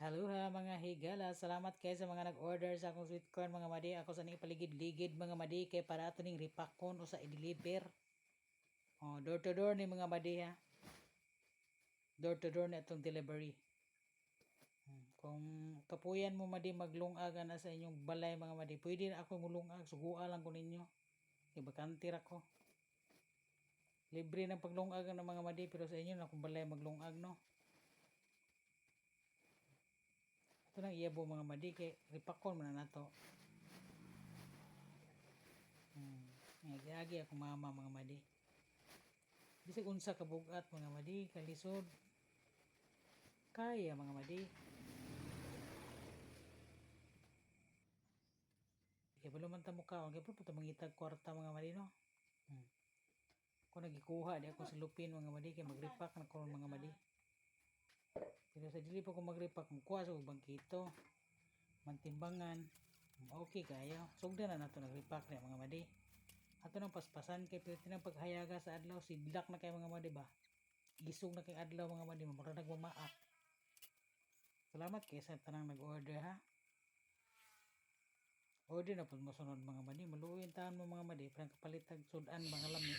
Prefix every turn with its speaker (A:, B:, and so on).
A: Hello ha mga higala, salamat kayo sa mga nag-order sa akong sweet corn mga madi. Ako sa ning paligid-ligid mga madi kay para ato ning ripakon o sa i-deliver. Door to door ni mga madi ha. Door to door na itong delivery. Kung kapuyan mo madi maglungag na sa inyong balay mga madi, pwede na ako mulungag, sugua lang ko ninyo. Kay bakante ra ko. Libre ng paglungag ng mga madi pero sa inyo na kung balay maglungag no. Ito nang iyabo mga madi kay ripakon man na nato. Agi ako mama mga madi. Bisag unsa ka bugat mga madi, kalisod. Kaya mga madi. Kaya balo man ta mukha, kaya po ta mangitag kwarta mga madi no. Kung nagikuha di ako sa lupin mga madi kay magripak na ko mga madi. Pero sa dili pa ko magripak, magkuha sa bangkito. Mantimbangan. Okay kayo. Sugda na nato nagripak na mga madi. Ato nang paspasan kay pwede nang paghayaga sa adlaw, sidlak na kay mga madi ba. Isog na kay adlaw mga madi, mura nagmamaak. Salamat kay sa tanang nag-order ha. Order na po masunod mga madi. Maluin tahan mo mga madi. Parang kapalitag sudan mga lami.